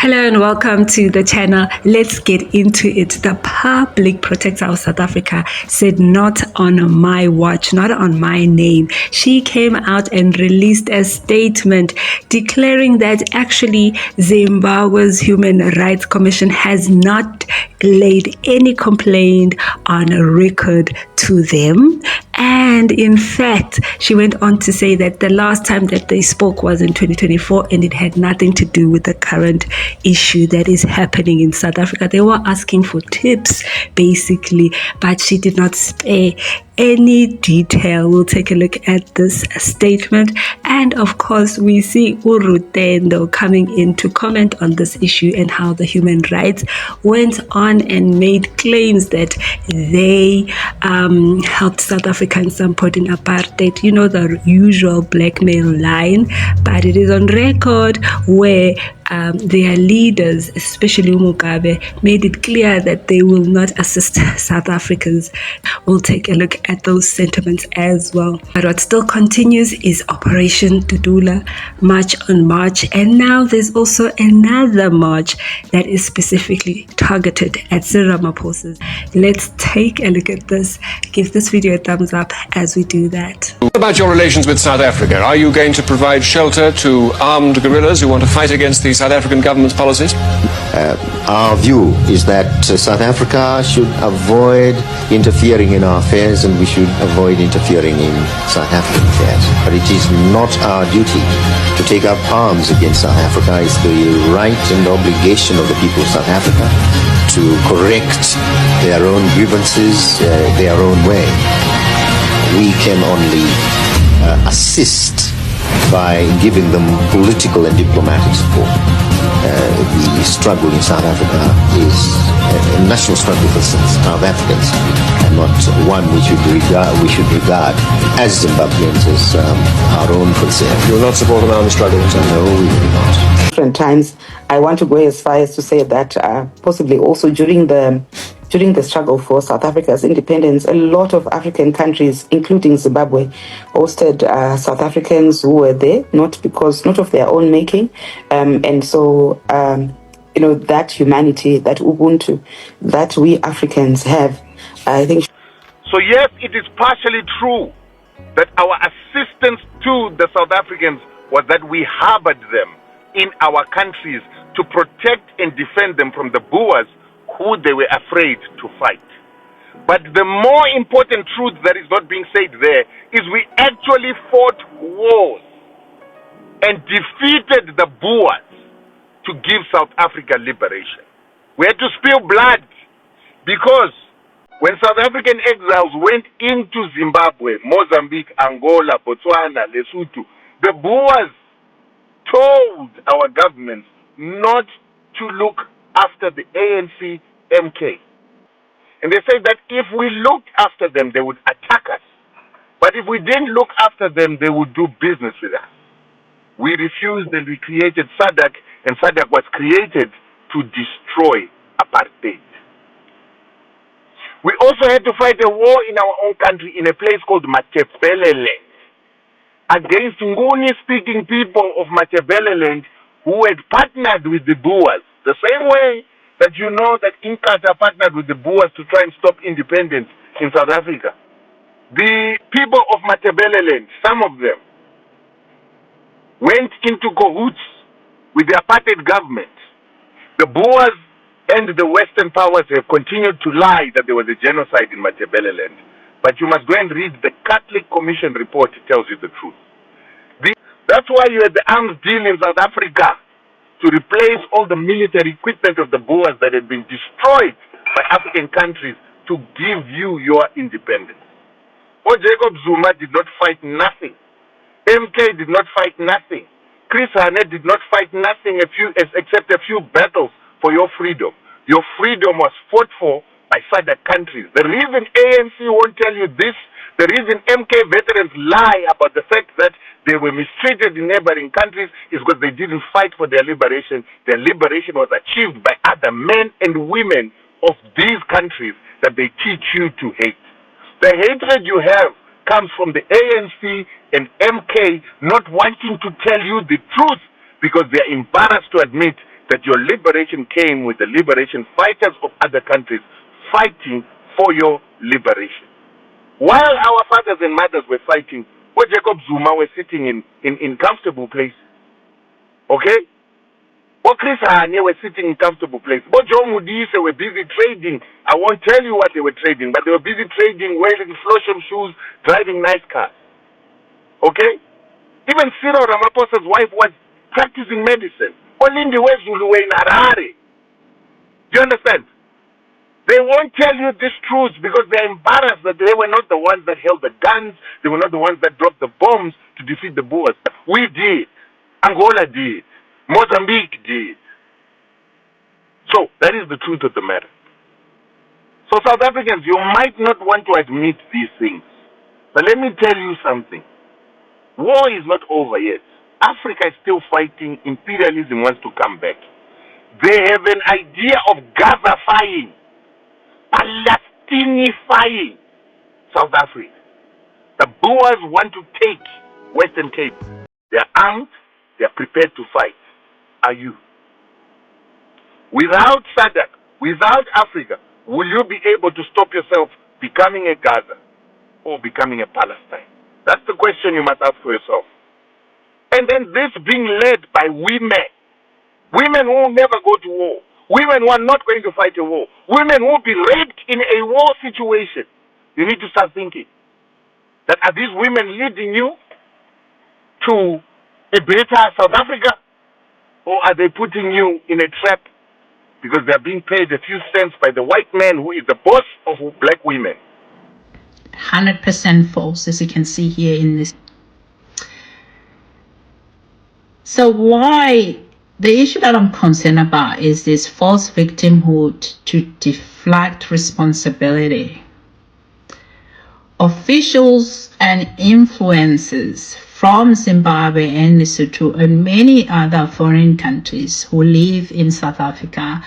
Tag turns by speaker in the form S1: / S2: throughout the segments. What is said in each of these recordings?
S1: Hello and welcome to the channel. Let's get into it. The Public Protector of South Africa said, not on my watch, not on my name. She came out and released a statement declaring that actually Zimbabwe's Human Rights Commission has not laid any complaint on record to them. And in fact, she went on to say that the last time that they spoke was in 2024 and it had nothing to do with the current issue that is happening in South Africa. They were asking for tips basically, but she did not spare any detail. We'll take a look at this statement, and of course we see Rutendo coming in to comment on this issue and how the human rights went on and made claims that they helped South Africa in supporting apartheid. You know, the usual blackmail line, but it is on record where their leaders, especially Mugabe, made it clear that they will not assist South Africans. We'll take a look at those sentiments as well. But what still continues is Operation Dudula, March on March, and now there's also another march that is specifically targeted at Cyril Ramaphosa. Let's take a look at this. Give this video a thumbs up as we do that.
S2: What about your relations with South Africa? Are you going to provide shelter to armed guerrillas who want to fight against the South African government's policies?
S3: Our view is that South Africa should avoid interfering in our affairs, and we should avoid interfering in South African affairs. But it is not our duty to take up arms against South Africa. It's the right and obligation of the people of South Africa to correct their own grievances their own way. We can only assist by giving them political and diplomatic support. The struggle in South Africa is a national struggle for South Africans, and not one we should regard as Zimbabweans as our own concern.
S2: You will not support an armed struggle in South Africa?
S3: No, we will not.
S4: Different times, I want to go as far as to say that possibly also during the struggle for South Africa's independence, a lot of African countries, including Zimbabwe, hosted South Africans who were there, not of their own making. And so, that humanity, that Ubuntu, that we Africans have, I think.
S5: So yes, it is partially true that our assistance to the South Africans was that we harbored them in our countries to protect and defend them from the Boers who they were afraid to fight. But the more important truth that is not being said there is we actually fought wars and defeated the Boers to give South Africa liberation. We had to spill blood because when South African exiles went into Zimbabwe, Mozambique, Angola, Botswana, Lesotho, the Boers told our governments not to look after the ANC MK. And they said that if we looked after them, they would attack us. But if we didn't look after them, they would do business with us. We refused and we created SADC, and SADC was created to destroy apartheid. We also had to fight a war in our own country in a place called Matabeleland against Nguni-speaking people of Matabeleland who had partnered with the Boers, the same way that you know that Inkatha partnered with the Boers to try and stop independence in South Africa. The people of Matabeleland, some of them, went into cahoots with the apartheid government. The Boers and the Western powers have continued to lie that there was a genocide in Matabeleland. But you must go and read the Catholic Commission report. It tells you the truth. That's why you had the arms deal in South Africa to replace all the military equipment of the Boers that had been destroyed by African countries to give you your independence. Jacob Zuma did not fight nothing. MK did not fight nothing. Chris Hani did not fight nothing except a few battles for your freedom. Your freedom was fought for by SADC countries. The reason ANC won't tell you this, the reason MK veterans lie about the fact that they were mistreated in neighboring countries is because they didn't fight for their liberation. Their liberation was achieved by other men and women of these countries that they teach you to hate. The hatred you have comes from the ANC and MK not wanting to tell you the truth because they are embarrassed to admit that your liberation came with the liberation fighters of other countries fighting for your liberation. While our fathers and mothers were fighting, where Jacob Zuma were sitting in comfortable places. Okay? Or Chris Hanye were sitting in comfortable places. Or John Mudise were busy trading. I won't tell you what they were trading, but they were busy trading, wearing Flosham shoes, driving nice cars. Okay? Even Cyril Ramaphosa's wife was practicing medicine. Olindi Wezulu were in Harare. Do you understand? They won't tell you this truth because they're embarrassed that they were not the ones that held the guns. They were not the ones that dropped the bombs to defeat the Boers. We did. Angola did. Mozambique did. So that is the truth of the matter. So South Africans, you might not want to admit these things. But let me tell you something. War is not over yet. Africa is still fighting. Imperialism wants to come back. They have an idea of Gazafying, Palestinifying South Africa. The Boers want to take Western Cape. They are armed. They are prepared to fight. Are you? Without SADC, without Africa, will you be able to stop yourself becoming a Gaza or becoming a Palestine? That's the question you must ask for yourself. And then this being led by women. Women who will never go to war. Women who are not going to fight a war. Women who will be raped in a war situation. You need to start thinking. That are these women leading you to a better South Africa? Or are they putting you in a trap because they're being paid a few cents by the white man who is the boss of black women?
S6: 100% false, as you can see here in this. So why the issue that I'm concerned about is this false victimhood to deflect responsibility. Officials and influencers from Zimbabwe and Lesotho and many other foreign countries who live in South Africa,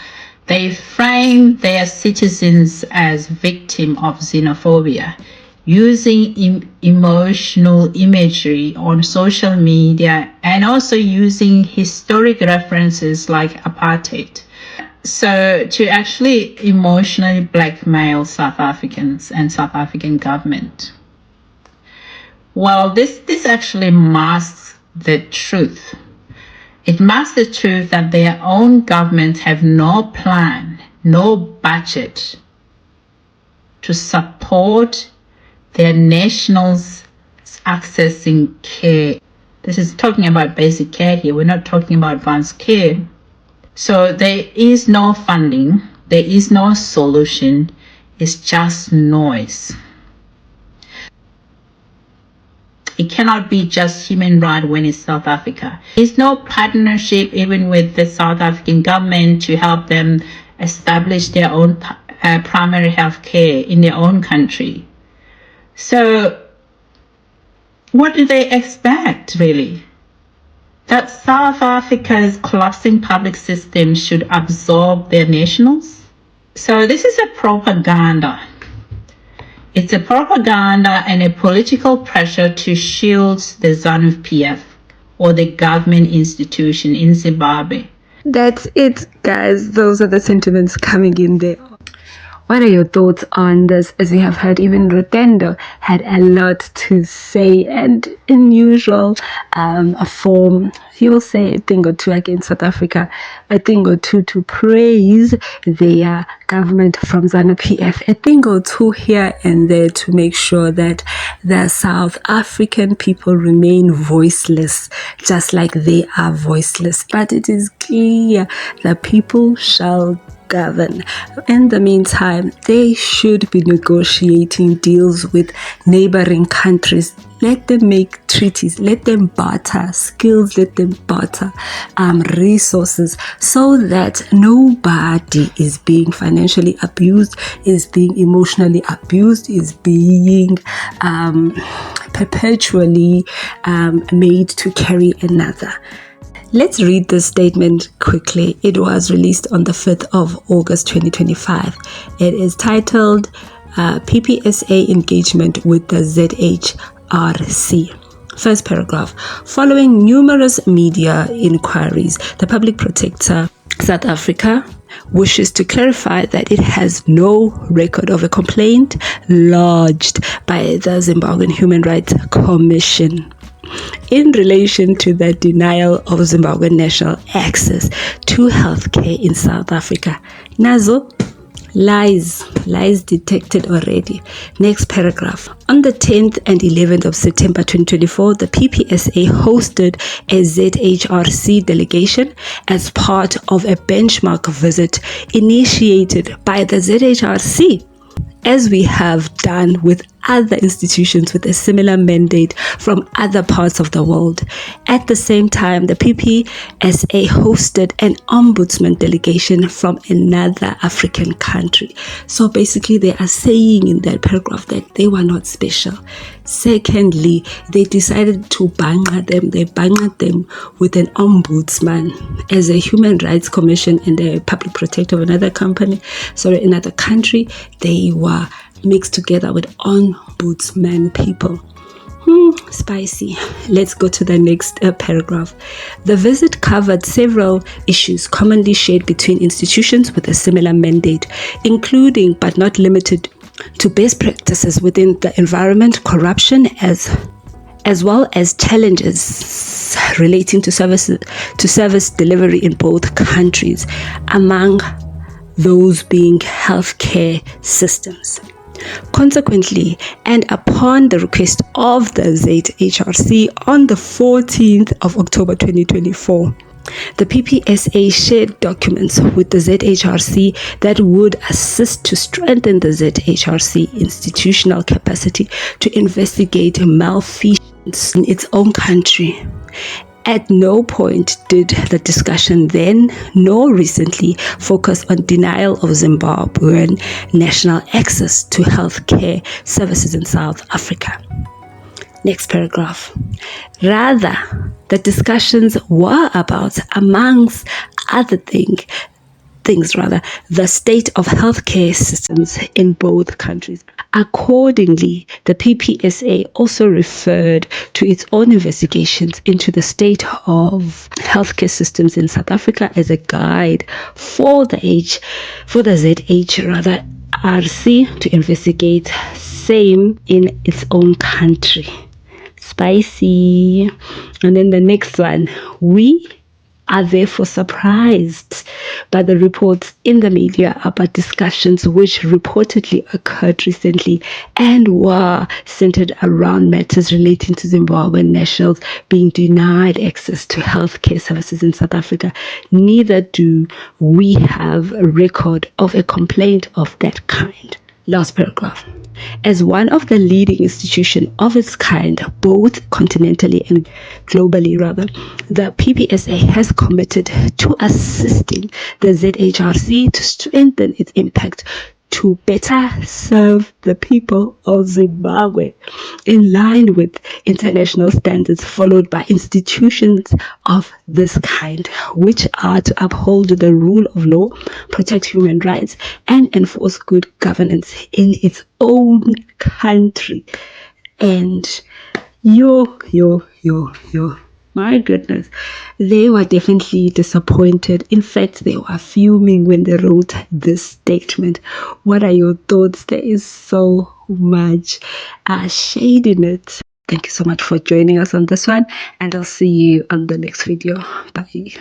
S6: they frame their citizens as victims of xenophobia, using emotional imagery on social media and also using historic references like apartheid. So to actually emotionally blackmail South Africans and South African government. Well, this actually masks the truth. It masks the truth that their own governments have no plan, no budget to support their nationals accessing care. This is talking about basic care here. We're not talking about advanced care. So there is no funding. There is no solution. It's just noise. It cannot be just human rights when it's South Africa. There's no partnership even with the South African government to help them establish their own primary health care in their own country. So what do they expect, really? That South Africa's collapsing public system should absorb their nationals? So this is a propaganda. It's a propaganda and a political pressure to shield the ZANU-PF or the government institution in Zimbabwe.
S1: That's it, guys. Those are the sentiments coming in there. What are your thoughts on this? As we have heard, even Rutendo had a lot to say, and in usual form, he will say a thing or two against South Africa, a thing or two to praise their government from ZANU-PF, a thing or two here and there to make sure that the South African people remain voiceless, just like they are voiceless. But it is clear that people shall govern. In the meantime, they should be negotiating deals with neighboring countries. Let them make treaties, let them barter skills, let them barter resources, so that nobody is being financially abused, is being emotionally abused, is being perpetually made to carry another. Let's read this statement quickly. It was released on the 5th of August 2025. It is titled PPSA Engagement with the ZHRC. First paragraph. Following numerous media inquiries, the Public Protector South Africa wishes to clarify that it has no record of a complaint lodged by the Zimbabwe Human Rights Commission in relation to the denial of Zimbabwean national access to healthcare in South Africa. Nazo, lies detected already. Next paragraph. On the 10th and 11th of September 2024, the PPSA hosted a ZHRC delegation as part of a benchmark visit initiated by the ZHRC, as we have done with other institutions with a similar mandate from other parts of the world. At the same time, the PPSA hosted an ombudsman delegation from another African country. So basically, they are saying in that paragraph that they were not special. Secondly, they decided to banga them. They banged them with an ombudsman as a human rights commission and a public protector of another country. They were mixed together with ombudsman people. Spicy. Let's go to the next paragraph. The visit covered several issues commonly shared between institutions with a similar mandate, including but not limited to best practices within the environment, corruption, as well as challenges relating to service delivery in both countries, among those being healthcare systems. Consequently, and upon the request of the ZHRC on the 14th of October 2024, the PPSA shared documents with the ZHRC that would assist to strengthen the ZHRC institutional capacity to investigate malfeasance in its own country. At no point did the discussion then, nor recently, focus on denial of Zimbabwean national access to healthcare services in South Africa. Next paragraph. Rather, the discussions were about, amongst other things, the state of healthcare systems in both countries. Accordingly, the PPSA also referred to its own investigations into the state of healthcare systems in South Africa as a guide for the ZHRC to investigate same in its own country. Spicy. And then the next one, we are therefore surprised by the reports in the media about discussions which reportedly occurred recently and were centered around matters relating to Zimbabwean nationals being denied access to healthcare services in South Africa. Neither do we have a record of a complaint of that kind. Last paragraph. As one of the leading institutions of its kind, both continentally and globally, the PPSA has committed to assisting the ZHRC to strengthen its impact to better serve the people of Zimbabwe in line with international standards followed by institutions of this kind, which are to uphold the rule of law, protect human rights, and enforce good governance in its own country. And my goodness, they were definitely disappointed. In fact, they were fuming when they wrote this statement. What are your thoughts? There is so much shade in it. Thank you so much for joining us on this one, and I'll see you on the next video. Bye.